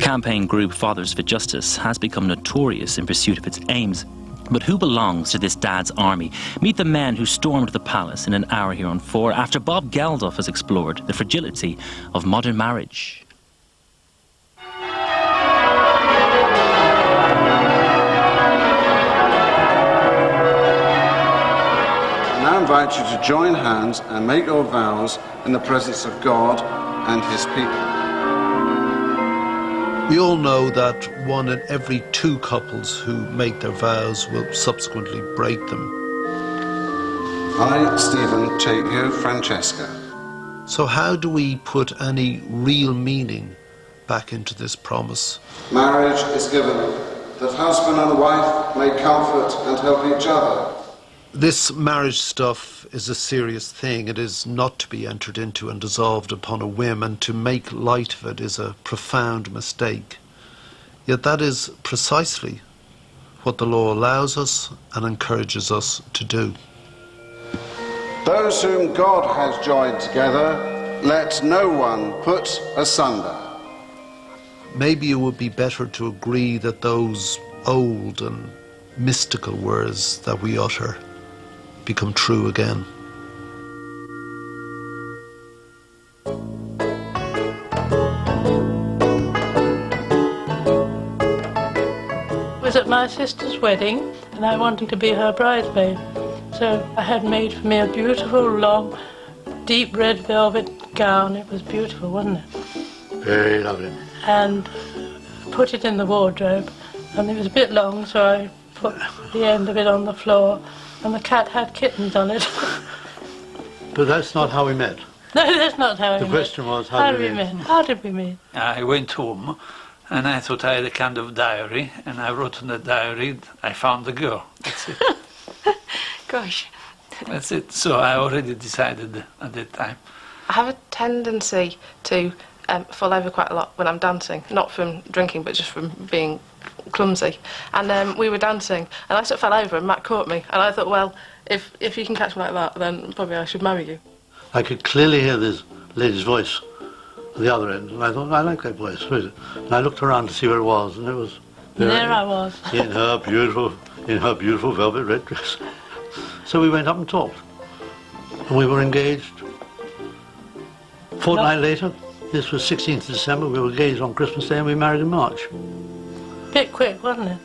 campaign group Fathers for Justice has become notorious in pursuit of its aims. But who belongs to this dad's army? Meet the men who stormed the palace in an hour here on 4 after Bob Geldof has explored the fragility of modern marriage. I now invite you to join hands and make your vows in the presence of God and his people. We all know that 1 in every 2 couples who make their vows will subsequently break them. I, Stephen, take you, Francesca. So how do we put any real meaning back into this promise? Marriage is given that husband and wife may comfort and help each other. This marriage stuff is a serious thing. It is not to be entered into and dissolved upon a whim, and to make light of it is a profound mistake. Yet that is precisely what the law allows us and encourages us to do. Those whom God has joined together, let no one put asunder. Maybe it would be better to agree that those old and mystical words that we utter become true again. I was at my sister's wedding and I wanted to be her bridesmaid. So I had made for me a beautiful, long, deep red velvet gown. It was beautiful, wasn't it? Very lovely. And put it in the wardrobe. And it was a bit long, so I put the end of it on the floor. And the cat had kittens on it. But that's not how we met. No, that's not how we met. The question was, how did we meet? How did we meet? I went home and I thought I had a kind of diary, and I wrote in the diary, I found the girl. That's it. Gosh. That's it. So I already decided at that time. I have a tendency to fall over quite a lot when I'm dancing. Not from drinking, but just from being clumsy. And we were dancing, and I sort of fell over, and Matt caught me. And I thought, well, if you can catch me like that, then probably I should marry you. I could clearly hear this lady's voice at the other end, and I thought, I like that voice. Where is it? And I looked around to see where it was, and it was there. I was. in her beautiful velvet red dress. So we went up and talked, and we were engaged. Fortnight later, this was 16th December, we were engaged on Christmas Day, and we married in March. Bit quick, wasn't it?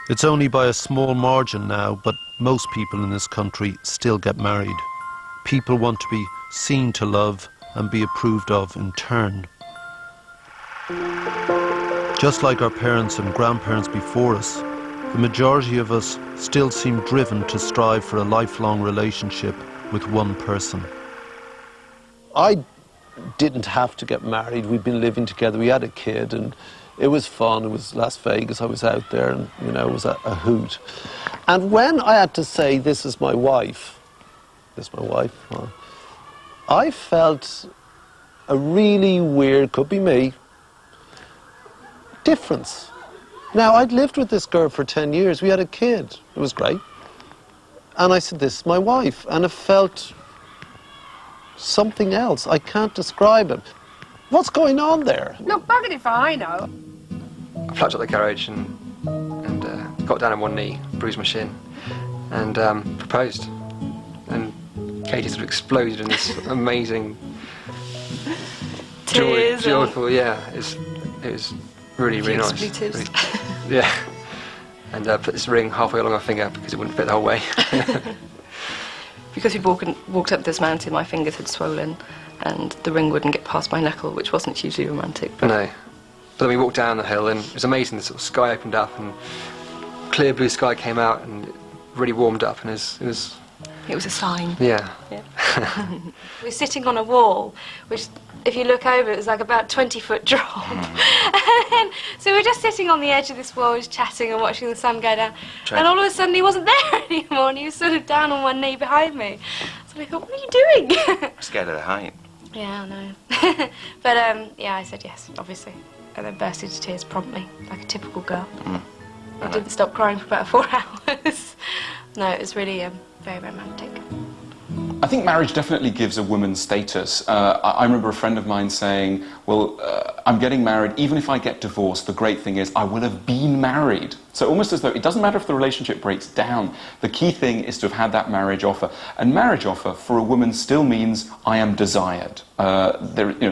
It's only by a small margin now, but most people in this country still get married. People want to be seen to love and be approved of in turn. Just like our parents and grandparents before us, the majority of us still seem driven to strive for a lifelong relationship with one person. I didn't have to get married. We'd been living together. We had a kid, and it was fun. It was Las Vegas. I was out there, and you know, it was a hoot. And when I had to say, "This is my wife," I felt a really weird, could be me, difference. Now, I'd lived with this girl for 10 years. We had a kid. It was great. And I said, "This is my wife," and it felt something else. I can't describe it. What's going on there? Look, buggered if I know. I flapped up the carriage and got down on one knee, bruised my shin, and proposed. And Katie sort of exploded in this amazing, joyful, yeah. It was really, really nice. Really, yeah. And put this ring halfway along my finger because it wouldn't fit the whole way. Because we'd walked up this mountain, my fingers had swollen, and the ring wouldn't get past my knuckle, which wasn't hugely romantic. But no. But then we walked down the hill, and it was amazing. The sort of sky opened up, and clear blue sky came out, and it really warmed up, and it was a sign. Yeah. We're sitting on a wall, which, if you look over, it's like about 20-foot drop. So we're just sitting on the edge of this wall, just chatting and watching the sun go down. And all of a sudden, he wasn't there anymore, and he was sort of down on one knee behind me. So I thought, what are you doing? I'm scared of the height. Yeah, I know. But yeah, I said yes, obviously. And then burst into tears promptly, like a typical girl. I didn't stop crying for about 4 hours. No, it was really very romantic. I think marriage definitely gives a woman status. I remember a friend of mine saying, well, I'm getting married, even if I get divorced, the great thing is I will have been married. So almost as though it doesn't matter if the relationship breaks down, the key thing is to have had that marriage offer. And marriage offer for a woman still means I am desired.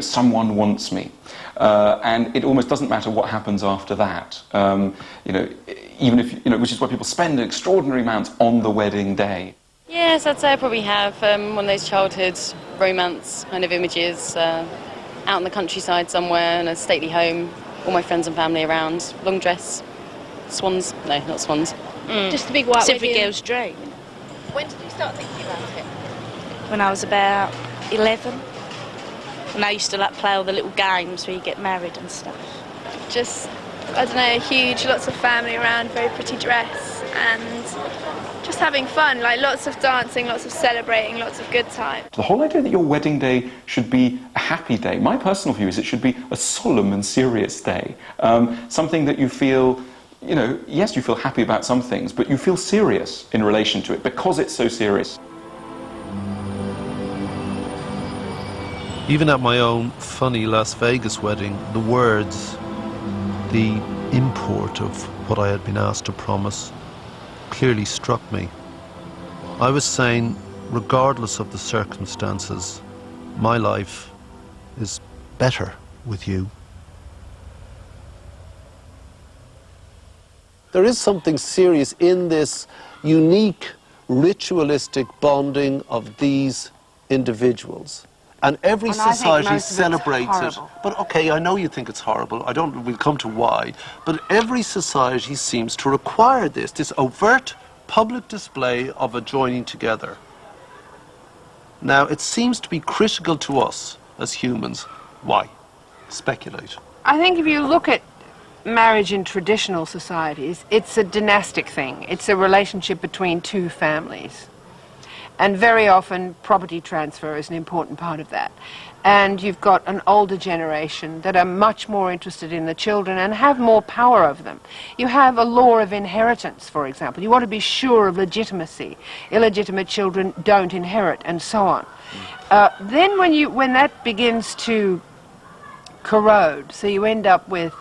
Someone wants me. And it almost doesn't matter what happens after that. Even if, which is why people spend extraordinary amounts on the wedding day. Yes, I'd say I probably have one of those childhood romance kind of images, out in the countryside somewhere in a stately home, all my friends and family around, long dress, swans, no, not swans. Just a big white Every wedding. girl's dream. When did you start thinking about it? When I was about 11. And I used to play all the little games where you get married and stuff. Just, I don't know, huge, lots of family around, very pretty dress, and just having fun, lots of dancing, lots of celebrating, lots of good times. The whole idea that your wedding day should be a happy day, my personal view is it should be a solemn and serious day. Something that you feel, yes, you feel happy about some things, but you feel serious in relation to it because it's so serious. Even at my own funny Las Vegas wedding, the words, the import of what I had been asked to promise, clearly struck me. I was saying, regardless of the circumstances, my life is better with you. There is something serious in this unique, ritualistic bonding of these individuals. And every society celebrates it. But okay, I know you think it's horrible. We'll come to why. But every society seems to require this overt public display of a joining together. Now, it seems to be critical to us as humans. Why? Speculate. I think if you look at marriage in traditional societies, it's a dynastic thing. It's a relationship between two families. And very often, property transfer is an important part of that. And you've got an older generation that are much more interested in the children and have more power over them. You have a law of inheritance, for example. You want to be sure of legitimacy. Illegitimate children don't inherit, and so on. Then when that begins to corrode, so you end up with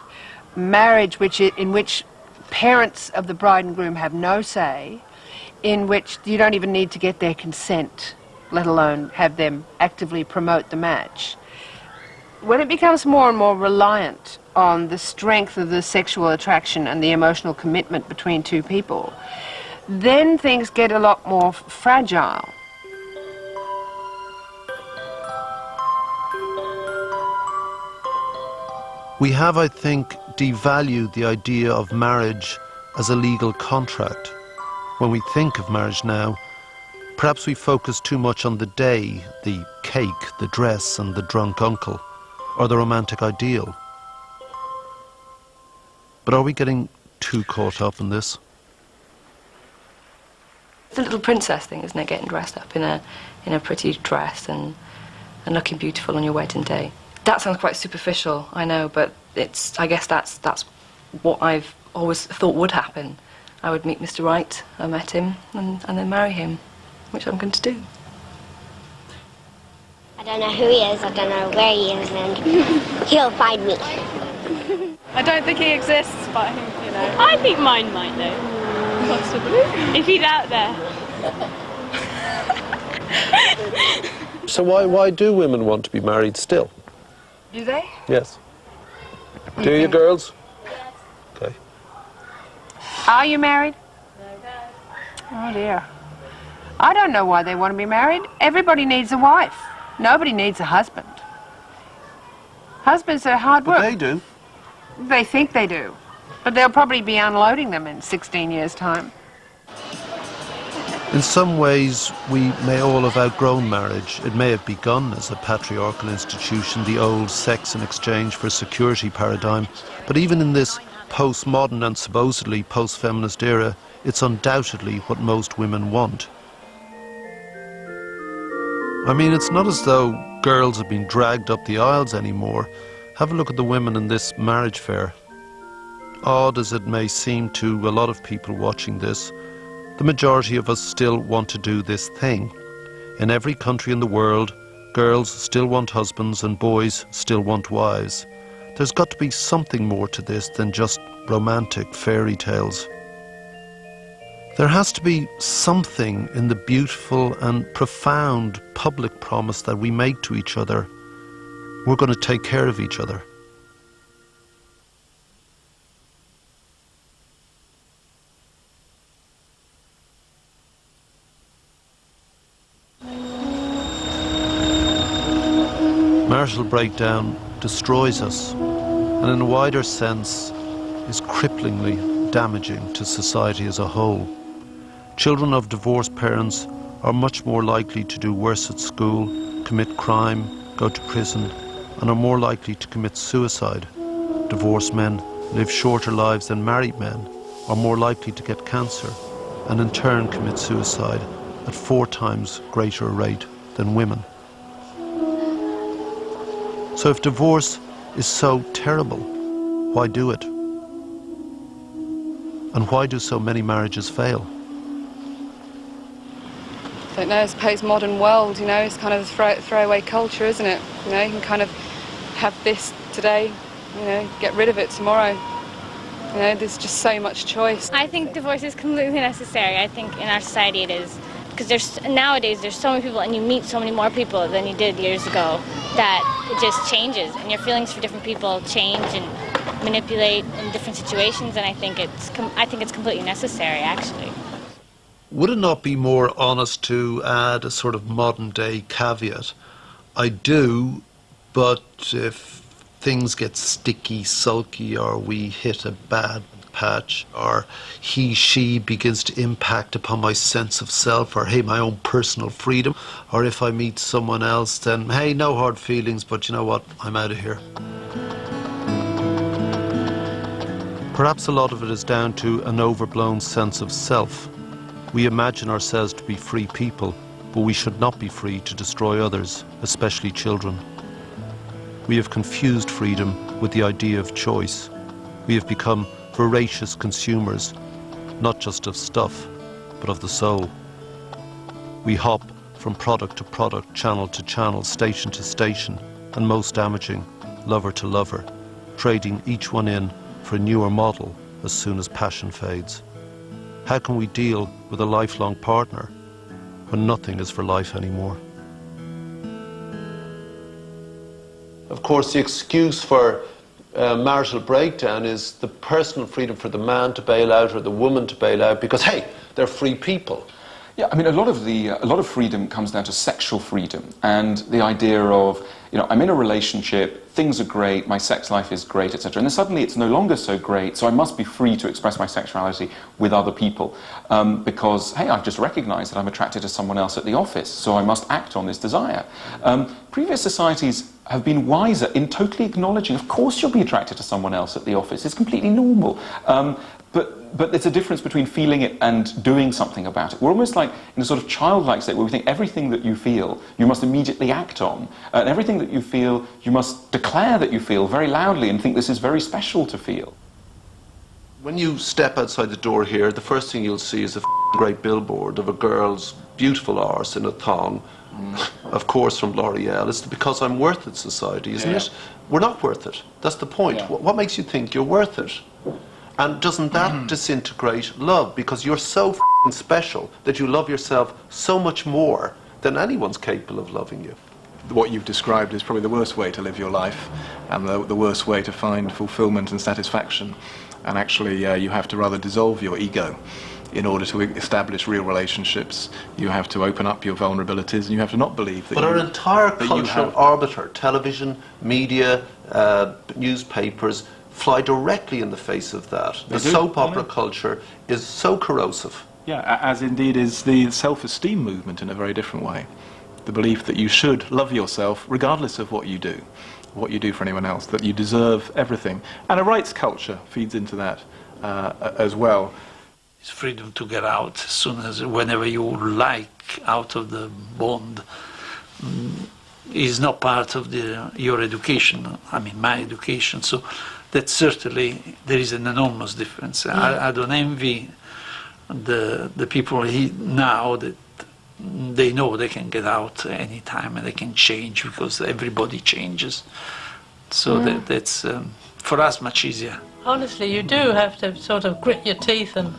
marriage in which parents of the bride and groom have no say, in which you don't even need to get their consent, let alone have them actively promote the match. When it becomes more and more reliant on the strength of the sexual attraction and the emotional commitment between two people, then things get a lot more fragile. We have, I think, devalued the idea of marriage as a legal contract. When we think of marriage now, perhaps we focus too much on the day, the cake, the dress and the drunk uncle, or the romantic ideal. But are we getting too caught up in this? It's a little princess thing, isn't it? Getting dressed up in a pretty dress and looking beautiful on your wedding day. That sounds quite superficial, I know, but I guess that's what I've always thought would happen. I would meet Mr. Right, I met him, and then marry him, which I'm going to do. I don't know who he is, I don't know where he is, and he'll find me. I don't think he exists, but, I think mine might though. possibly. If he's out there. So why do women want to be married still? Do they? Yes. Do you girls? Yes. Okay. Are you married? No. Oh dear. I don't know why they want to be married. Everybody needs a wife. Nobody needs a husband. Husbands are hard work. But they do. They think they do. But they'll probably be unloading them in 16 years' time. In some ways, we may all have outgrown marriage. It may have begun as a patriarchal institution, the old sex in exchange for security paradigm. But even in this postmodern and supposedly post-feminist era, it's undoubtedly what most women want. I mean, it's not as though girls have been dragged up the aisles anymore. Have a look at the women in this marriage fair. Odd as it may seem to a lot of people watching this, the majority of us still want to do this thing. In every country in the world, girls still want husbands and boys still want wives. There's got to be something more to this than just romantic fairy tales. There has to be something in the beautiful and profound public promise that we make to each other. We're going to take care of each other. Marital breakdown destroys us, and in a wider sense is cripplingly damaging to society as a whole. Children of divorced parents are much more likely to do worse at school, commit crime, go to prison, and are more likely to commit suicide. Divorced men live shorter lives than married men, are more likely to get cancer, and in turn commit suicide at 4 times greater rate than women. So if divorce is so terrible, why do it? And why do so many marriages fail? I don't know, I suppose modern world, you know, it's kind of a throwaway culture, isn't it? You know, you can kind of have this today, you know, get rid of it tomorrow. You know, there's just so much choice. I think divorce is completely necessary. I think in our society it is. Because nowadays there's so many people and you meet so many more people than you did years ago that it just changes and your feelings for different people change and manipulate in different situations, and I think it's completely necessary, actually. Would it not be more honest to add a sort of modern day caveat? I do, but if things get sticky, sulky, or we hit a bad patch, or she begins to impact upon my sense of self, or hey, my own personal freedom, or if I meet someone else, then hey, no hard feelings, but you know what, I'm out of here. Perhaps a lot of it is down to an overblown sense of self. We imagine ourselves to be free people, but we should not be free to destroy others, especially children. We have confused freedom with the idea of choice. We have become voracious consumers, not just of stuff, but of the soul. We hop from product to product, channel to channel, station to station, and most damaging, lover to lover, trading each one in for a newer model as soon as passion fades. How can we deal with a lifelong partner when nothing is for life anymore? Of course, the excuse for marital breakdown is the personal freedom for the man to bail out or the woman to bail out because, hey, they're free people. Yeah, I mean, a lot of freedom comes down to sexual freedom and the idea of, you know, I'm in a relationship, things are great, my sex life is great, etc. And then suddenly it's no longer so great, so I must be free to express my sexuality with other people because, hey, I've just recognized that I'm attracted to someone else at the office, so I must act on this desire. Previous societies have been wiser in totally acknowledging, of course you'll be attracted to someone else at the office, it's completely normal. But there's a difference between feeling it and doing something about it. We're almost like in a sort of childlike state where we think everything that you feel, you must immediately act on. And everything that you feel, you must declare that you feel very loudly and think this is very special to feel. When you step outside the door here, the first thing you'll see is a great billboard of a girl's beautiful arse in a thong, of course from L'Oreal. It's because I'm worth it society, isn't it? We're not worth it. That's the point. Yeah. What makes you think you're worth it? And doesn't that disintegrate love? Because you're so special that you love yourself so much more than anyone's capable of loving you. What you've described is probably the worst way to live your life and the worst way to find fulfillment and satisfaction. And actually, you have to rather dissolve your ego in order to establish real relationships. You have to open up your vulnerabilities and you have to not believe that. But our entire cultural arbiter, television, media, newspapers, fly directly in the face of that. The soap opera culture is so corrosive. Yeah, as indeed is the self-esteem movement in a very different way. The belief that you should love yourself regardless of what you do for anyone else, that you deserve everything. And a rights culture feeds into that as well. It's freedom to get out as soon as, whenever you like, out of the bond. Is not part of your education, I mean my education, so that certainly there is an enormous difference. I don't envy the people now that they know they can get out anytime and they can change because everybody changes. So that's for us much easier. Honestly, you do have to sort of grit your teeth and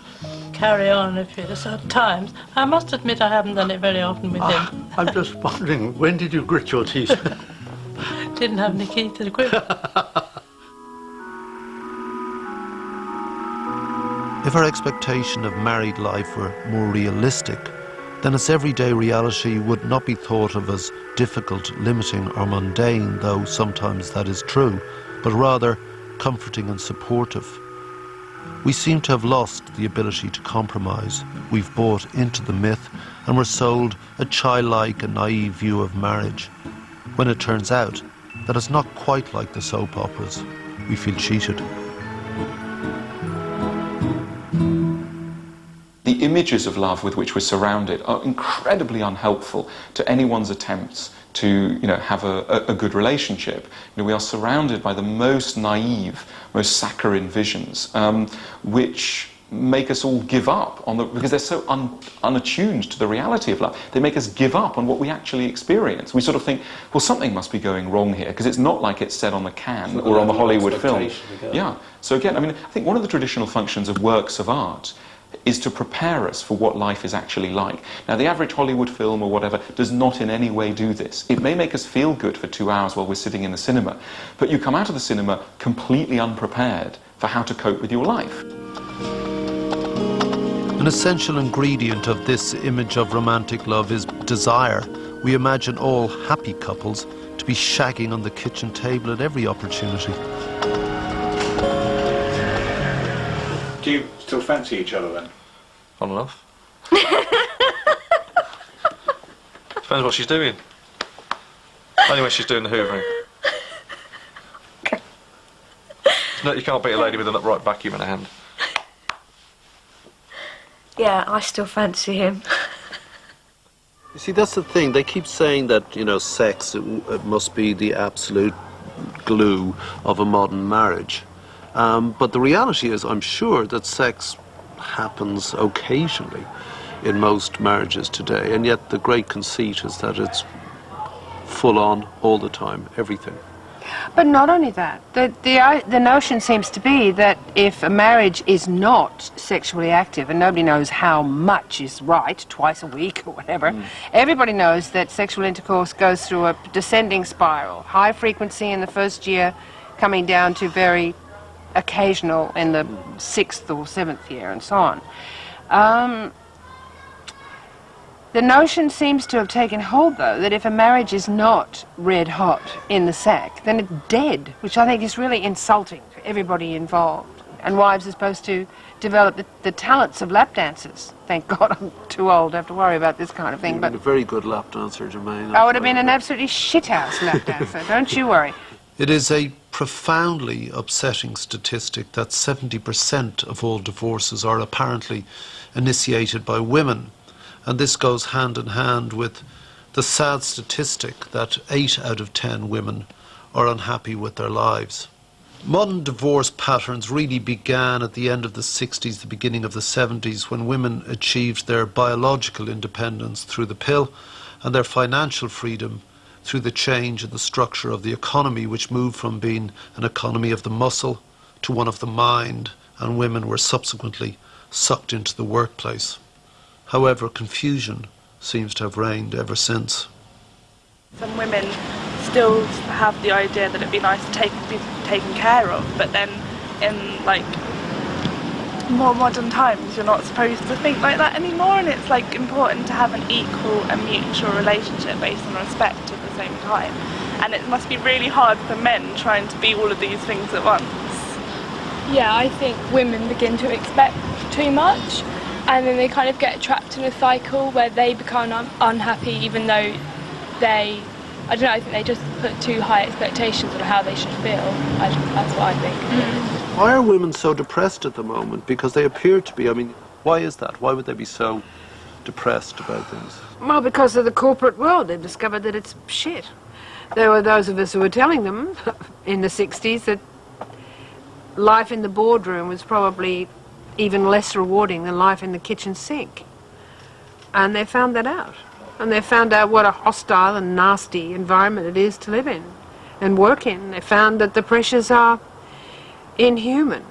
carry on if at certain times. I must admit I haven't done it very often with him. I'm just wondering, when did you grit your teeth? Didn't have any key to the grip. If our expectation of married life were more realistic, then its everyday reality would not be thought of as difficult, limiting or mundane, though sometimes that is true, but rather comforting and supportive. We seem to have lost the ability to compromise. We've bought into the myth and we're sold a childlike and naive view of marriage. When it turns out that it's not quite like the soap operas, we feel cheated. The images of love with which we're surrounded are incredibly unhelpful to anyone's attempts to, have a good relationship. We are surrounded by the most naive, most saccharine visions, which make us all give up on because they're so unattuned to the reality of love. They make us give up on what we actually experience. We sort of think, well, something must be going wrong here because it's not like it's said on the can or on the Hollywood film. Yeah. So again, I think one of the traditional functions of works of art is to prepare us for what life is actually like. Now, the average Hollywood film or whatever does not in any way do this. It may make us feel good for 2 hours while we're sitting in the cinema, but you come out of the cinema completely unprepared for how to cope with your life. An essential ingredient of this image of romantic love is desire. We imagine all happy couples to be shagging on the kitchen table at every opportunity. Do you still fancy each other then? On and off. Depends what she's doing. Only when she's doing the hoovering. No, you can't beat a lady with an upright vacuum in her hand. Yeah, I still fancy him. You see, that's the thing. They keep saying that, sex it must be the absolute glue of a modern marriage. But the reality is, I'm sure that sex happens occasionally in most marriages today, and yet the great conceit is that it's full on all the time, everything. But not only that, the notion seems to be that if a marriage is not sexually active, and nobody knows how much is right, twice a week or whatever, everybody knows that sexual intercourse goes through a descending spiral, high frequency in the first year, coming down to very occasional in the 6th or 7th year, and so on. The notion seems to have taken hold, though, that if a marriage is not red hot in the sack, then it's dead, which I think is really insulting for everybody involved. And wives are supposed to develop the talents of lap dancers. Thank God I'm too old to have to worry about this kind of thing. But a very good lap dancer, Jermaine. I would have been an absolutely shithouse lap dancer, don't you worry. It is a profoundly upsetting statistic that 70% of all divorces are apparently initiated by women. And this goes hand in hand with the sad statistic that 8 out of 10 women are unhappy with their lives. Modern divorce patterns really began at the end of the 60s, the beginning of the 70s, when women achieved their biological independence through the pill and their financial freedom through the change in the structure of the economy, which moved from being an economy of the muscle to one of the mind, and women were subsequently sucked into the workplace. However, confusion seems to have reigned ever since. Some women still have the idea that it'd be nice to be taken care of, but then in more modern times you're not supposed to think like that anymore, and it's important to have an equal and mutual relationship based on respect at the same time. And it must be really hard for men trying to be all of these things at once. Yeah, I think women begin to expect too much, and then they kind of get trapped in a cycle where they become unhappy even though I think they just put too high expectations on how they should feel. That's what I think. Why are women so depressed at the moment? Because they appear to be. Why is that? Why would they be so depressed about things? Well, because of the corporate world. They've discovered that it's shit. There were those of us who were telling them in the 60s that life in the boardroom was probably even less rewarding than life in the kitchen sink. and they found that out. And they found out what a hostile and nasty environment it is to live in and work in. They found that the pressures are inhuman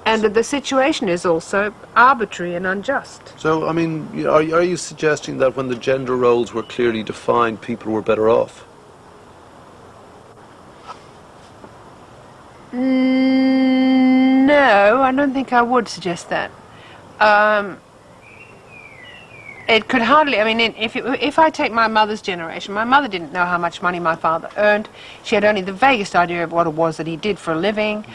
and that the situation is also arbitrary and unjust. So, I mean, are you suggesting that when the gender roles were clearly defined, people were better off? No, I don't think I would suggest that. It could hardly, I mean, if I take my mother's generation, my mother didn't know how much money my father earned. She had only the vaguest idea of what it was that he did for a living.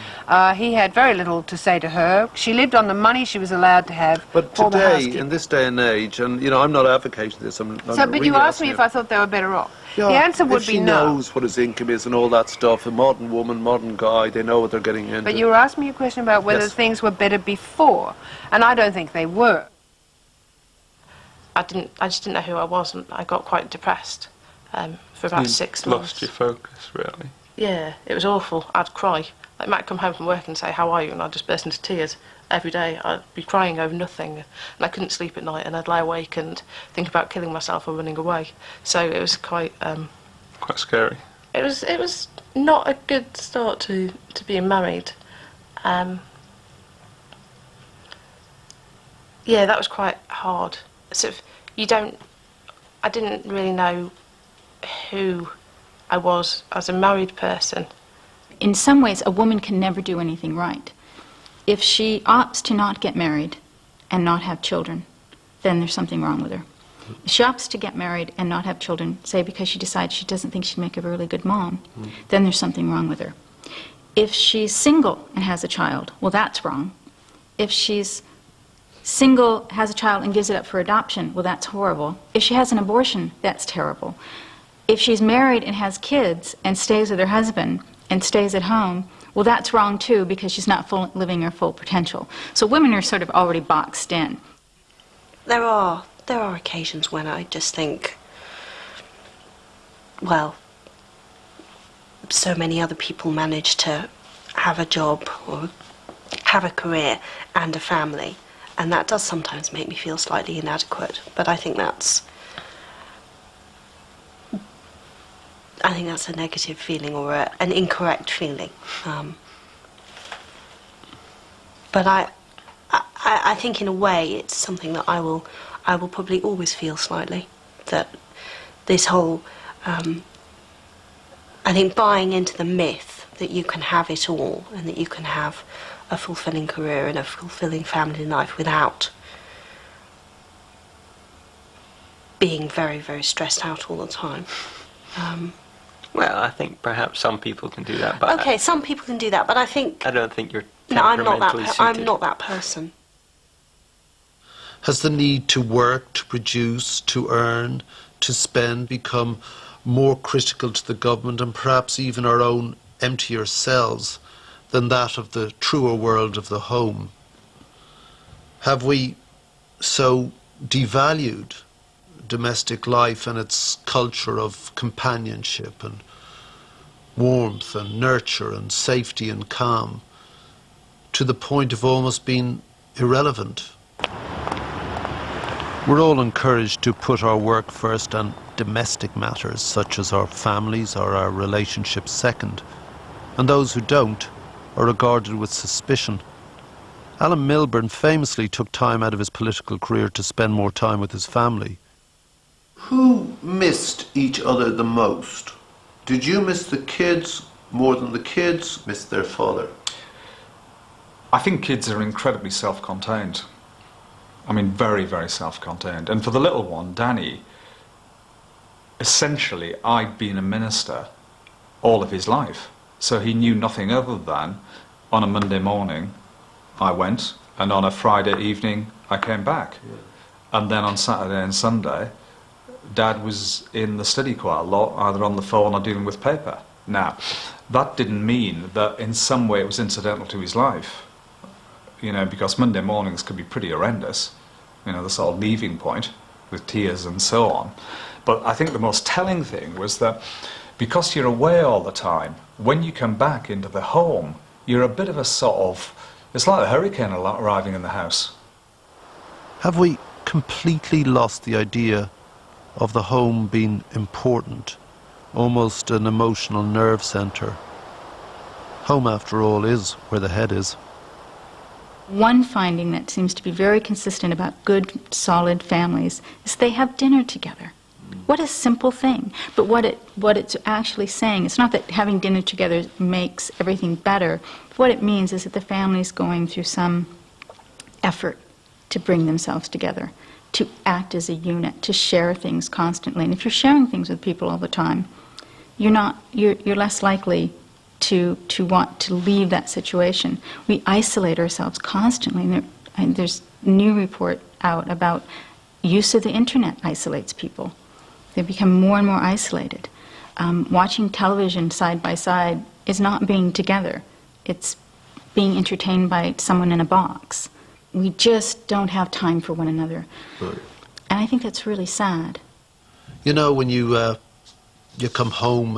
He had very little to say to her. She lived on the money she was allowed to have. But for today, in this day and age, and, you know, I'm not advocating this. But you asked me if I thought they were better off. Yeah, the answer would if be she no. knows what his income is and all that stuff, a modern woman, modern guy, they know what they're getting into. But you were asking me a question about whether Yes. things were better before, and I don't think they were. I just didn't know who I was, and I got quite depressed for about 6 months. Lost your focus, really. Yeah, it was awful. I'd cry. Like, Matt come home from work and say, "How are you?" and I'd just burst into tears every day. I'd be crying over nothing, and I couldn't sleep at night, and I'd lie awake and think about killing myself or running away. So it was quite scary. It was not a good start to being married. Yeah, that was quite hard. Sort of, I didn't really know who I was as a married person. In some ways, a woman can never do anything right. If she opts to not get married and not have children, then there's something wrong with her. If she opts to get married and not have children, say because she decides she doesn't think she'd make a really good mom, then there's something wrong with her. If she's single and has a child, well, that's wrong. If she's single, has a child, and gives it up for adoption, well, that's horrible. If she has an abortion, that's terrible. If she's married and has kids and stays with her husband and stays at home, well, that's wrong too, because she's not living her full potential. So women are sort of already boxed in. There are occasions when I just think, well, so many other people manage to have a job or have a career and a family. And that does sometimes make me feel slightly inadequate, but I think that's a negative feeling or an incorrect feeling. But I think in a way it's something that I will probably always feel slightly, that this whole I think buying into the myth that you can have it all and that you can have a fulfilling career and a fulfilling family life without being very, very stressed out all the time. Well, I think perhaps some people can do that, but okay, some people can do that, but I don't think you're no, I'm not that. temperamentally suited. I'm not that person. Has the need to work, to produce, to earn, to spend become more critical to the government and perhaps even our own emptier selves than that of the truer world of the home? Have we so devalued domestic life and its culture of companionship and warmth and nurture and safety and calm to the point of almost being irrelevant? We're all encouraged to put our work first and domestic matters such as our families or our relationships second, and those who don't are regarded with suspicion. Alan Milburn famously took time out of his political career to spend more time with his family. Who missed each other the most? Did you miss the kids more than the kids missed their father? I think kids are incredibly self-contained. I mean, very, very self-contained. And for the little one, Danny, essentially, I'd been a minister all of his life. So he knew nothing other than, on a Monday morning, I went, and on a Friday evening, I came back. Yeah. And then on Saturday and Sunday, Dad was in the study quite a lot, either on the phone or dealing with paper. Now, that didn't mean that in some way it was incidental to his life. You know, because Monday mornings could be pretty horrendous. You know, the sort of leaving point with tears and so on. But I think the most telling thing was that because you're away all the time, when you come back into the home, you're a bit of a sort of, it's like a hurricane arriving in the house. Have we completely lost the idea of the home being important, almost an emotional nerve centre. Home, after all, is where the head is. One finding that seems to be very consistent about good, solid families is they have dinner together. What a simple thing. But what it's actually saying, it's not that having dinner together makes everything better. What it means is that the family's going through some effort to bring themselves together, to act as a unit, to share things constantly. And if you're sharing things with people all the time, you're less likely to want to leave that situation. We isolate ourselves constantly. And there's a new report out about use of the internet isolates people. They become more and more isolated. Watching television side by side is not being together. It's being entertained by someone in a box. We just don't have time for one another. Right. And I think that's really sad. You know, when you come home,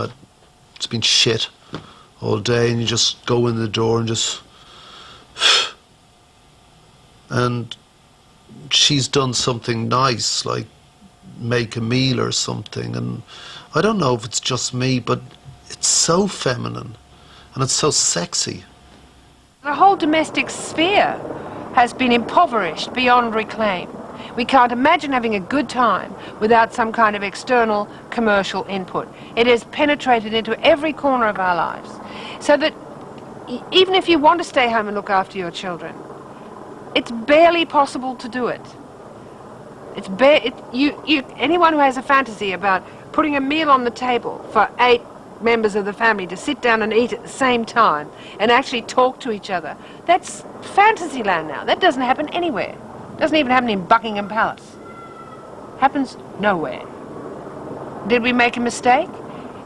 it's been shit all day, and you just go in the door and just... and she's done something nice, like make a meal or something, and I don't know if it's just me, but it's so feminine and it's so sexy. The whole domestic sphere has been impoverished beyond reclaim. We can't imagine having a good time without some kind of external commercial input. It has penetrated into every corner of our lives, so that even if you want to stay home and look after your children, it's barely possible to do it. Anyone who has a fantasy about putting a meal on the table for 8 members of the family to sit down and eat at the same time and actually talk to each other, that's fantasy land now. That doesn't happen anywhere. Doesn't even happen in Buckingham Palace. Happens nowhere. Did we make a mistake?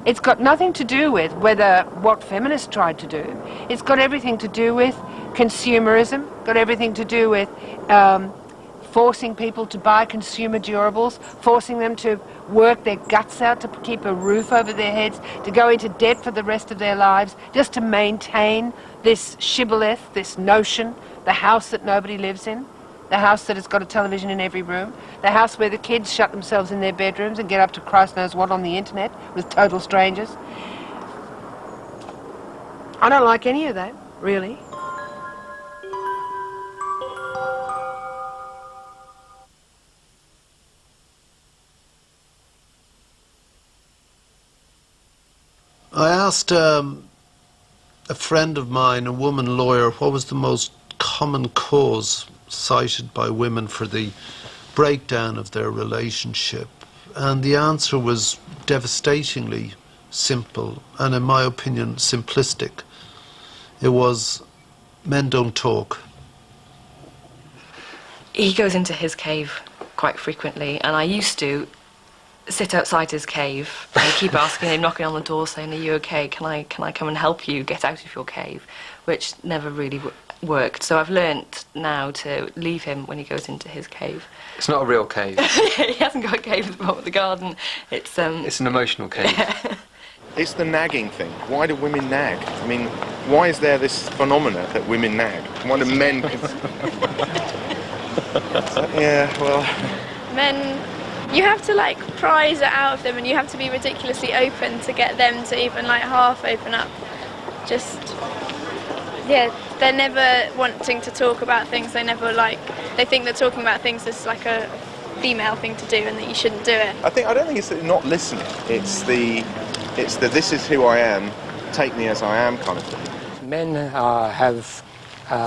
It's got nothing to do with what feminists tried to do. It's got everything to do with consumerism, got everything to do with forcing people to buy consumer durables, forcing them to work their guts out to keep a roof over their heads, to go into debt for the rest of their lives, just to maintain this shibboleth, this notion, the house that nobody lives in, the house that has got a television in every room, the house where the kids shut themselves in their bedrooms and get up to Christ knows what on the internet with total strangers. I don't like any of that, really. I asked a friend of mine, a woman lawyer, what was the most common cause cited by women for the breakdown of their relationship, and the answer was devastatingly simple and, in my opinion, simplistic. It was, men don't talk. He goes into his cave quite frequently, and I used to sit outside his cave and keep asking him, knocking on the door, saying, "Are you okay? Can I come and help you get out of your cave?" Which never really worked. So I've learnt now to leave him when he goes into his cave. It's not a real cave. He hasn't got a cave at the bottom of the garden. It's an emotional cave. Yeah. It's the nagging thing. Why do women nag? I mean, why is there this phenomena that women nag? Why do men... Yeah, well... Men, you have to like prize it out of them, and you have to be ridiculously open to get them to even like half open up. Yeah, they're never wanting to talk about things. They think that talking about things is like a female thing to do and that you shouldn't do it. I don't think it's not listening. It's the this is who I am, take me as I am kind of thing. Men have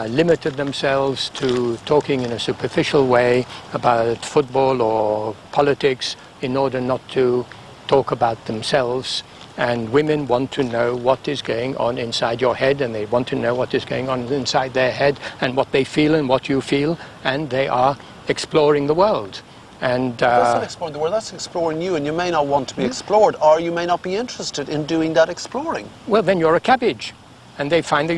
limited themselves to talking in a superficial way about football or politics in order not to talk about themselves. And women want to know what is going on inside your head, and they want to know what is going on inside their head and what they feel and what you feel, and they are exploring the world. And that's not exploring the world, that's exploring you, and you may not want to be explored, or you may not be interested in doing that exploring. Well, then you're a cabbage, and they find that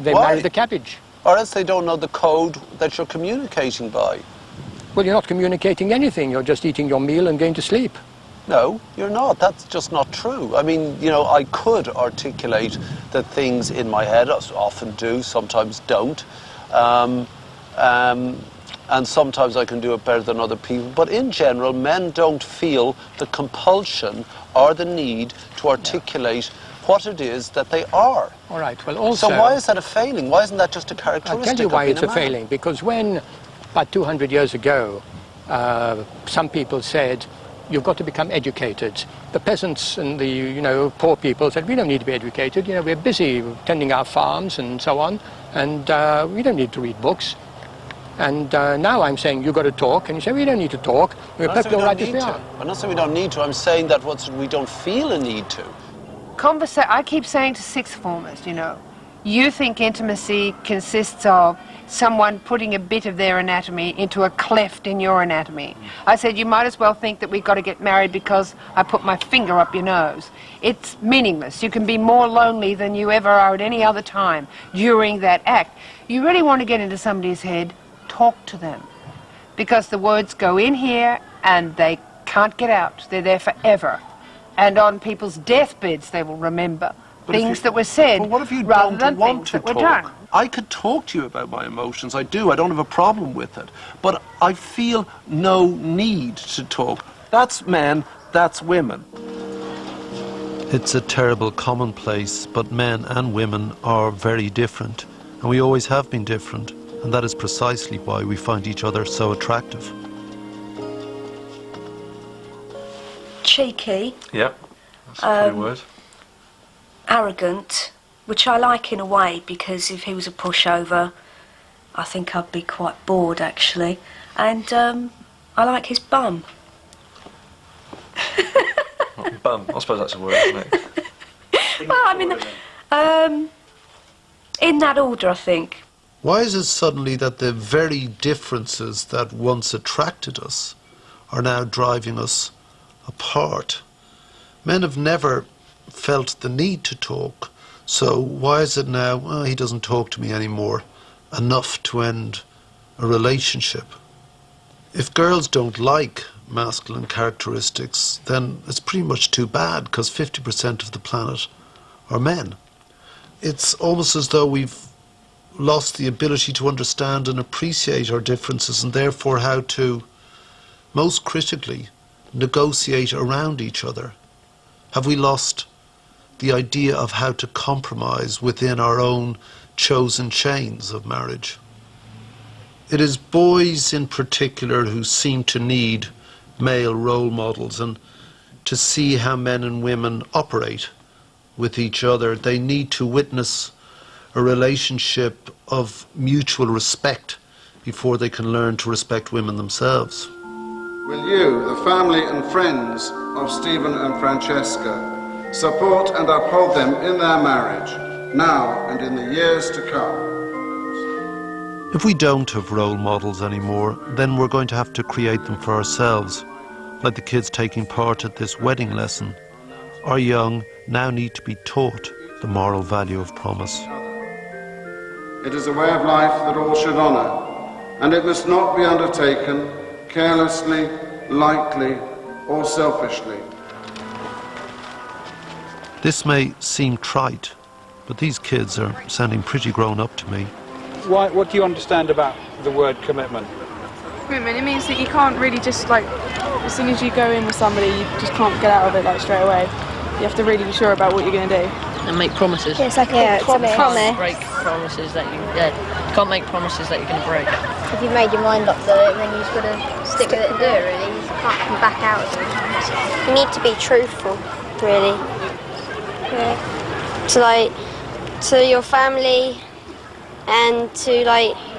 they marry the cabbage. Or else they don't know the code that you're communicating by. Well, you're not communicating anything, you're just eating your meal and going to sleep. No, you're not. That's just not true. I mean, you know, I could articulate the things in my head, I often do, sometimes don't. and sometimes I can do it better than other people. But in general, men don't feel the compulsion or the need to articulate what it is that they are. All right, well also... So why is that a failing? Why isn't that just a characteristic? I'll tell you why it's a man? failing. Because when, about 200 years ago, some people said, you've got to become educated. The peasants and the poor people said, we don't need to be educated. We're busy tending our farms and so on, and we don't need to read books. And now I'm saying you've got to talk, and you say we don't need to talk. We're perfectly all right as we are. I'm not saying we don't need to. I'm saying that we don't feel a need to. I keep saying to sixth formers, you think intimacy consists of someone putting a bit of their anatomy into a cleft in your anatomy. I said, you might as well think that we've got to get married because I put my finger up your nose. It's meaningless. You can be more lonely than you ever are at any other time during that act. You really want to get into somebody's head, talk to them. Because the words go in here and they can't get out. They're there forever. And on people's deathbeds they will remember things that were said but what if you rather don't than want things to that were talk? done. I could talk to you about my emotions. I do. I don't have a problem with it. But I feel no need to talk. That's men, that's women. It's a terrible commonplace, but men and women are very different. And we always have been different. And that is precisely why we find each other so attractive. Cheeky. Yep, that's a pretty word. Arrogant, which I like in a way, because if he was a pushover, I think I'd be quite bored actually. And I like his bum. Bum, I suppose that's a word, isn't it? Well, I mean, in that order, I think. Why is it suddenly that the very differences that once attracted us are now driving us apart? Men have never felt the need to talk, so why is it now, well, he doesn't talk to me anymore, enough to end a relationship? If girls don't like masculine characteristics, then it's pretty much too bad, because 50% of the planet are men. It's almost as though we've lost the ability to understand and appreciate our differences, and therefore how to, most critically, negotiate around each other. Have we lost the idea of how to compromise within our own chosen chains of marriage? It is boys in particular who seem to need male role models, and to see how men and women operate with each other. They need to witness a relationship of mutual respect before they can learn to respect women themselves. Will you, the family and friends of Stephen and Francesca, support and uphold them in their marriage, now and in the years to come? If we don't have role models anymore, then we're going to have to create them for ourselves. Like the kids taking part at this wedding lesson, our young now need to be taught the moral value of promise. It is a way of life that all should honour, and it must not be undertaken carelessly, lightly, or selfishly. This may seem trite, but these kids are sounding pretty grown up to me. What do you understand about the word commitment? Commitment, it means that you can't really just as soon as you go in with somebody, you just can't get out of it straight away. You have to really be sure about what you're going to do. And make promises. Yeah, it's like a promise. Break promises that you can't make promises that you're going to break. If you've made your mind up to it, then you've got to stick with it and do it, really. You can't come back out of it. You need to be truthful, really. Yeah. To your family and to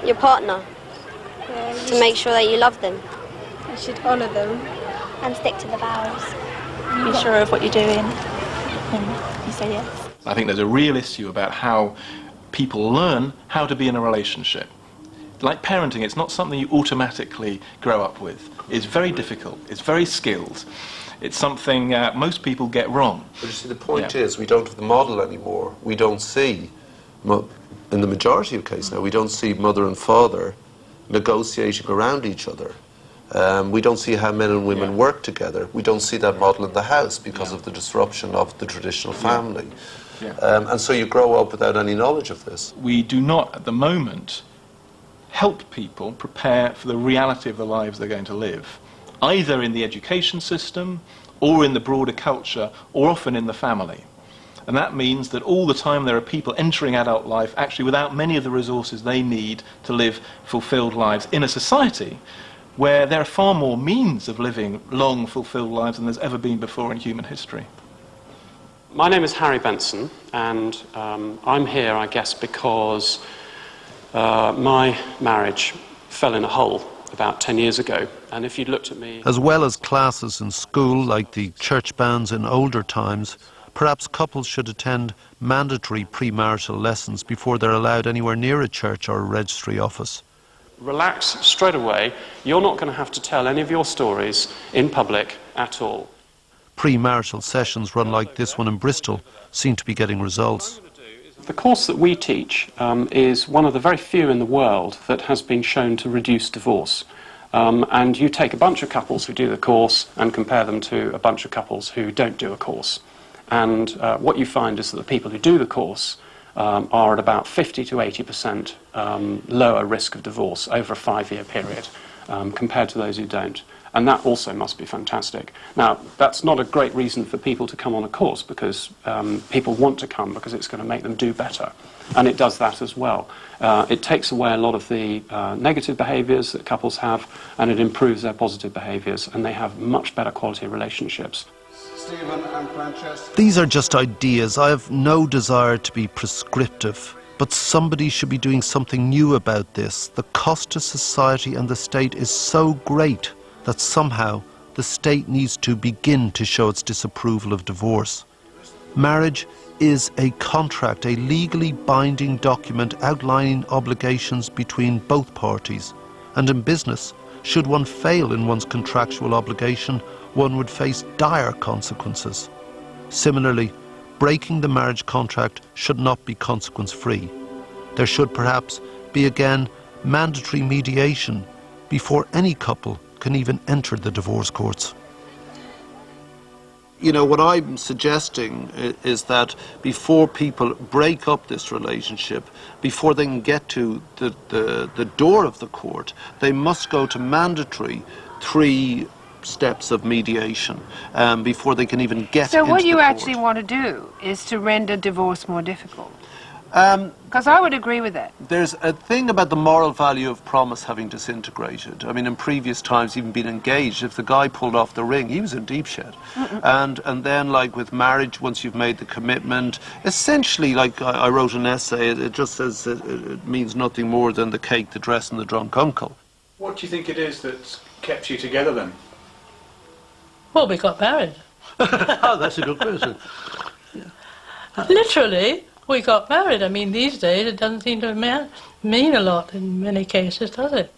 your partner. Yeah, to make sure that you love them. You should honour them. And stick to the vows. Be sure of what you're doing and you say yes. I think there's a real issue about how people learn how to be in a relationship. Like parenting, it's not something you automatically grow up with. It's very difficult, it's very skilled. It's something most people get wrong. But you see, the point is, we don't have the model anymore. We don't see, in the majority of cases now, we don't see mother and father negotiating around each other. We don't see how men and women work together. We don't see that model in the house because of the disruption of the traditional family. And so you grow up without any knowledge of this. We do not, at the moment, help people prepare for the reality of the lives they're going to live, either in the education system or in the broader culture, or often in the family. And that means that all the time there are people entering adult life actually without many of the resources they need to live fulfilled lives in a society where there are far more means of living long, fulfilled lives than there's ever been before in human history. My name is Harry Benson, and I'm here, I guess, because my marriage fell in a hole about 10 years ago. And if you'd looked at me... As well as classes in school, like the church bands in older times, perhaps couples should attend mandatory premarital lessons before they're allowed anywhere near a church or a registry office. Relax straight away. You're not going to have to tell any of your stories in public at all. Premarital sessions run like this one in Bristol seem to be getting results. The course that we teach is one of the very few in the world that has been shown to reduce divorce. And you take a bunch of couples who do the course and compare them to a bunch of couples who don't do a course. And what you find is that the people who do the course are at about 50 to 80% lower risk of divorce over a 5-year period compared to those who don't. And that also must be fantastic. Now, that's not a great reason for people to come on a course, because people want to come because it's going to make them do better. And it does that as well. It takes away a lot of the negative behaviours that couples have, and it improves their positive behaviours, and they have much better quality relationships. Stephen and Francesca. These are just ideas. I have no desire to be prescriptive, but somebody should be doing something new about this. The cost to society and the state is so great that somehow the state needs to begin to show its disapproval of divorce. Marriage is a contract, a legally binding document outlining obligations between both parties. And in business, should one fail in one's contractual obligation, one would face dire consequences. Similarly, breaking the marriage contract should not be consequence-free. There should perhaps be again mandatory mediation before any couple can even enter the divorce courts. You know, what I'm suggesting is that before people break up this relationship, before they can get to the door of the court, they must go to mandatory 3 steps of mediation before they can even get into the court. So what you actually want to do is to render divorce more difficult? Because I would agree with that. There's a thing about the moral value of promise having disintegrated. I mean, in previous times, even being engaged, if the guy pulled off the ring, he was in deep shit. And then, like with marriage, once you've made the commitment, essentially, like I wrote an essay, it just says it means nothing more than the cake, the dress, and the drunk uncle. What do you think it is that's kept you together then? Well, we got married. Oh, that's a good question. Literally, we got married. I mean, these days it doesn't seem to mean a lot in many cases, does it?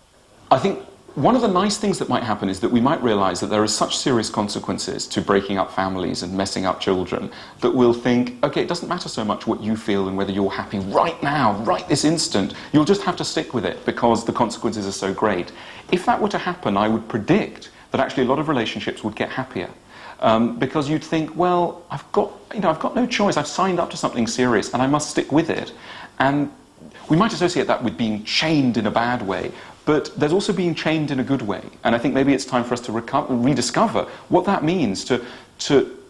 I think one of the nice things that might happen is that we might realise that there are such serious consequences to breaking up families and messing up children that we'll think, OK, it doesn't matter so much what you feel and whether you're happy right now, right this instant. You'll just have to stick with it because the consequences are so great. If that were to happen, I would predict that actually a lot of relationships would get happier. Because you'd think, well, I've got no choice. I've signed up to something serious and I must stick with it. And we might associate that with being chained in a bad way, but there's also being chained in a good way. And I think maybe it's time for us to rediscover what that means, to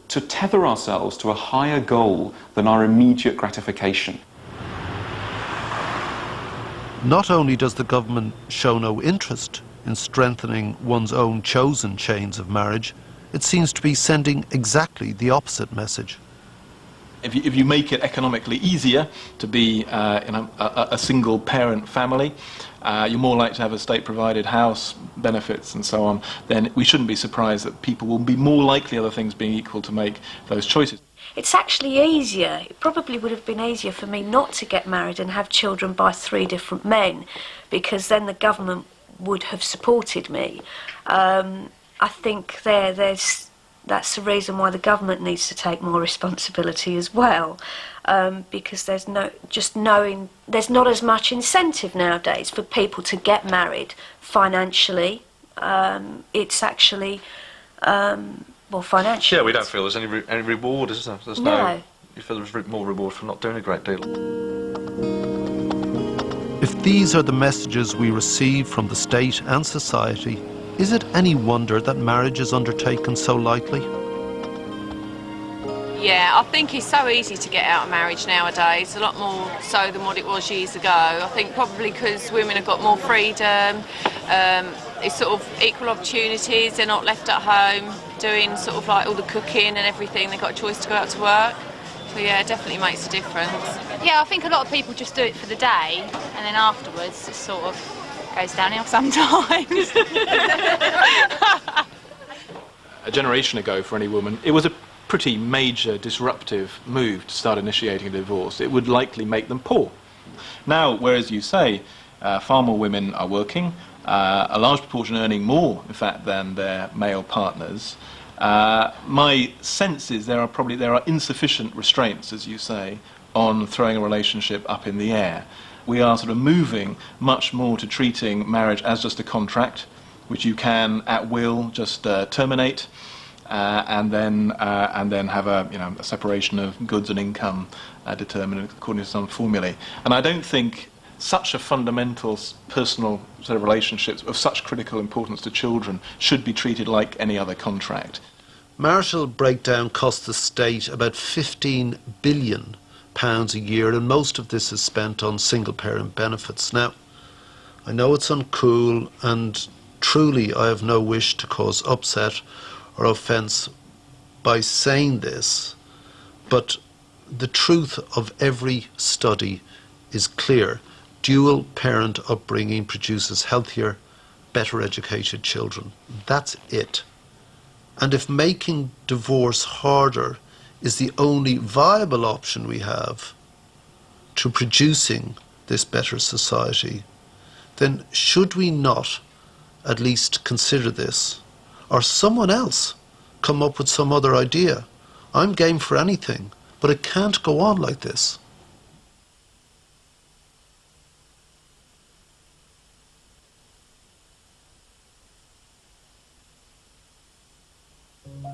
tether ourselves to a higher goal than our immediate gratification. Not only does the government show no interest in strengthening one's own chosen chains of marriage, it seems to be sending exactly the opposite message. If you make it economically easier to be a single parent family, you're more likely to have a state-provided house, benefits and so on, then we shouldn't be surprised that people will be more likely, other things being equal, to make those choices. It's actually easier. It probably would have been easier for me not to get married and have children by 3 different men, because then the government would have supported me. I think that's the reason why the government needs to take more responsibility as well, because there's not as much incentive nowadays for people to get married financially. It's actually well, financially. Yeah, we don't feel there's any reward, is there? There's no. You feel there's more reward for not doing a great deal. If these are the messages we receive from the state and society, is it any wonder that marriage is undertaken so lightly? Yeah, I think it's so easy to get out of marriage nowadays, a lot more so than what it was years ago. I think probably because women have got more freedom, it's sort of equal opportunities, they're not left at home doing sort of like all the cooking and everything, they've got a choice to go out to work. So yeah, it definitely makes a difference. Yeah, I think a lot of people just do it for the day, and then afterwards it sort of goes downhill sometimes. A generation ago, for any woman, it was a pretty major disruptive move to start initiating a divorce. It would likely make them poor. Now, whereas you say far more women are working, a large proportion earning more, in fact, than their male partners, my sense is there are insufficient restraints, as you say, on throwing a relationship up in the air. We are sort of moving much more to treating marriage as just a contract, which you can at will just terminate. And then have a separation of goods and income determined according to some formulae. And I don't think such a fundamental personal set of relationships of such critical importance to children should be treated like any other contract. Marital breakdown costs the state about £15 billion a year, and most of this is spent on single-parent benefits. Now, I know it's uncool, and truly I have no wish to cause upset or offence by saying this, but the truth of every study is clear. Dual parent upbringing produces healthier, better educated children. That's it. And if making divorce harder is the only viable option we have to producing this better society, then should we not at least consider this? Or someone else come up with some other idea? I'm game for anything, but it can't go on like this.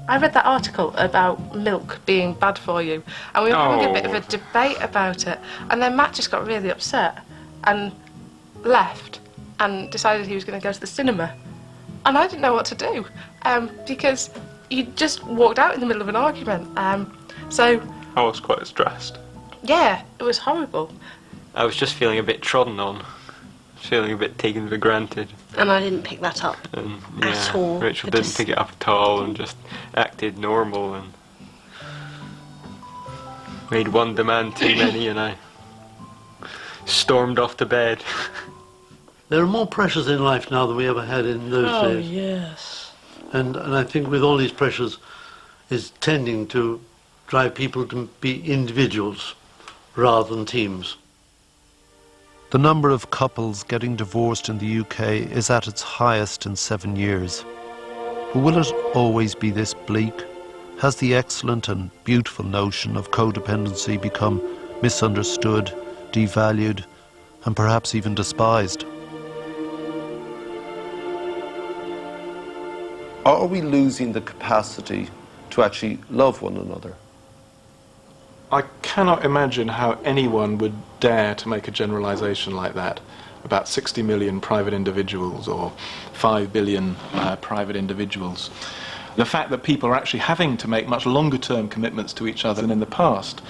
I read that article about milk being bad for you, and we were having a bit of a debate about it, and then Matt just got really upset and left and decided he was going to go to the cinema. And I didn't know what to do, because you just walked out in the middle of an argument. So I was quite stressed. Yeah, it was horrible. I was just feeling a bit trodden on, feeling a bit taken for granted. And I didn't pick that up at all. Rachel didn't pick it up at all and just acted normal and made one demand too many, and I stormed off to bed. There are more pressures in life now than we ever had in those days. Oh, yes. And I think with all these pressures is tending to drive people to be individuals rather than teams. The number of couples getting divorced in the UK is at its highest in 7 years. But will it always be this bleak? Has the excellent and beautiful notion of codependency become misunderstood, devalued, and perhaps even despised? Are we losing the capacity to actually love one another? I cannot imagine how anyone would dare to make a generalization like that about 60 million private individuals or 5 billion private individuals. The fact that people are actually having to make much longer term commitments to each other than in the past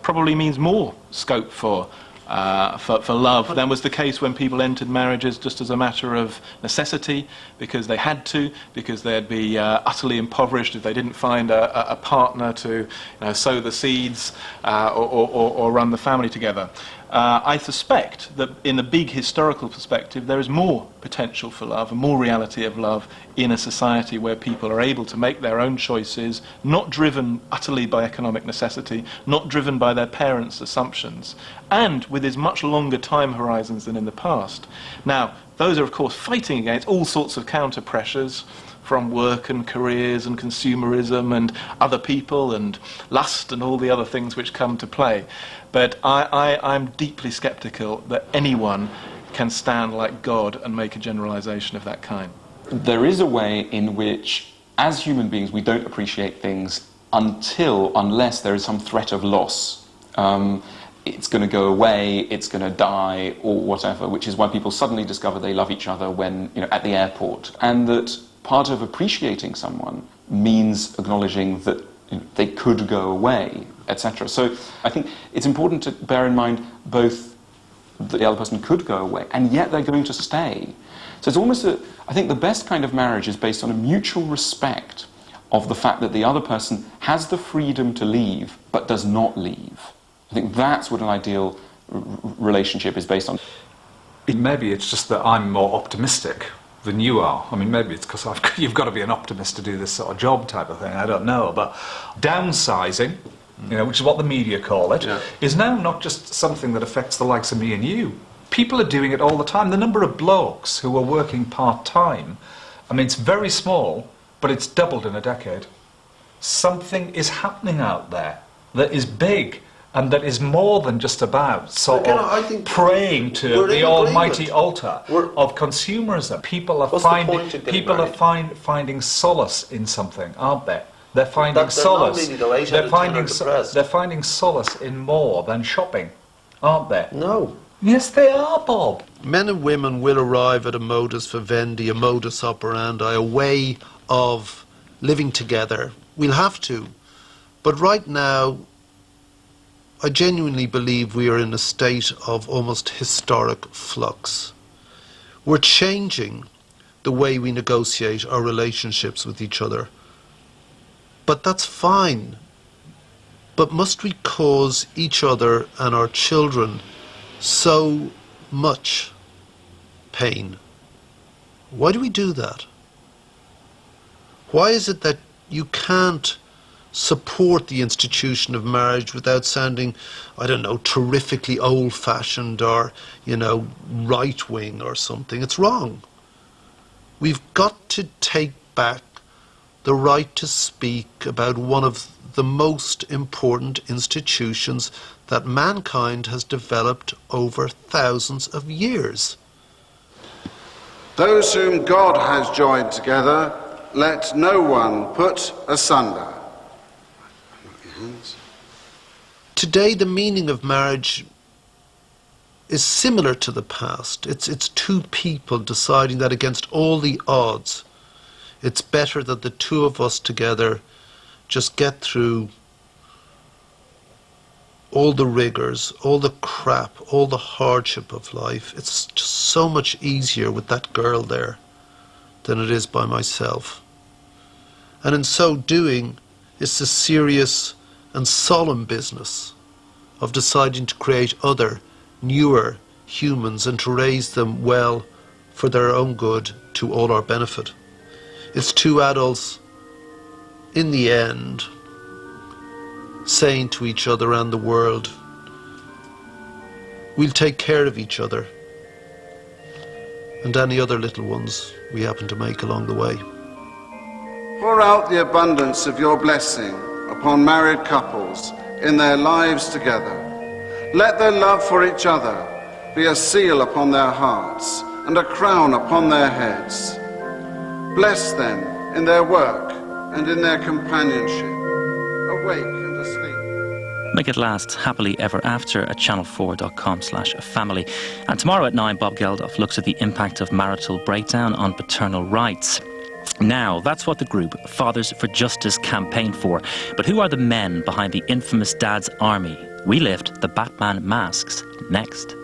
probably means more scope for love than was the case when people entered marriages just as a matter of necessity, because they had to, because they'd be utterly impoverished if they didn't find a partner to sow the seeds or run the family together. I suspect that in the big historical perspective there is more potential for love and more reality of love in a society where people are able to make their own choices, not driven utterly by economic necessity, not driven by their parents' assumptions, and with as much longer time horizons than in the past. Now, those are of course fighting against all sorts of counter pressures from work and careers and consumerism and other people and lust and all the other things which come to play. But I'm deeply sceptical that anyone can stand like God and make a generalization of that kind. There is a way in which, as human beings, we don't appreciate things unless there is some threat of loss. it's going to go away, it's going to die, or whatever, which is why people suddenly discover they love each other when, at the airport. And that part of appreciating someone means acknowledging that they could go away, etc. So I think it's important to bear in mind both that the other person could go away, and yet they're going to stay. So it's almost I think the best kind of marriage is based on a mutual respect of the fact that the other person has the freedom to leave, but does not leave. I think that's what an ideal relationship is based on. Maybe it's just that I'm more optimistic than you are. I mean, maybe it's because you've got to be an optimist to do this sort of job type of thing, I don't know. But downsizing, which is what the media call it, is now not just something that affects the likes of me and you. People are doing it all the time. The number of blokes who are working part-time, I mean, it's very small, but it's doubled in a decade. Something is happening out there that is big, and that is more than just about I think praying to the almighty altar of consumerism. People are finding solace in something, aren't they? They're finding solace. They're finding solace in more than shopping, aren't they? No. Yes, they are, Bob. Men and women will arrive at a modus vivendi, a modus operandi, a way of living together. We'll have to. But right now, I genuinely believe we are in a state of almost historic flux. We're changing the way we negotiate our relationships with each other. But that's fine. But must we cause each other and our children so much pain? Why do we do that? Why is it that you can't support the institution of marriage without sounding, I don't know, terrifically old-fashioned or, right-wing or something? It's wrong. We've got to take back the right to speak about one of the most important institutions that mankind has developed over thousands of years. Those whom God has joined together, let no one put asunder. Today, the meaning of marriage is similar to the past. It's two people deciding that against all the odds, it's better that the two of us together just get through all the rigors, all the crap, all the hardship of life. It's just so much easier with that girl there than it is by myself. And in so doing, it's the serious and solemn business of deciding to create other, newer humans and to raise them well for their own good to all our benefit. It's two adults, in the end, saying to each other and the world, we'll take care of each other and any other little ones we happen to make along the way. Pour out the abundance of your blessing upon married couples in their lives together. Let their love for each other be a seal upon their hearts and a crown upon their heads. Bless them in their work and in their companionship, awake and asleep. Make it last happily ever after at channel4.com/family. And tomorrow at 9, Bob Geldof looks at the impact of marital breakdown on paternal rights. Now, that's what the group Fathers for Justice campaigned for. But who are the men behind the infamous Dad's Army? We lift the Batman masks next.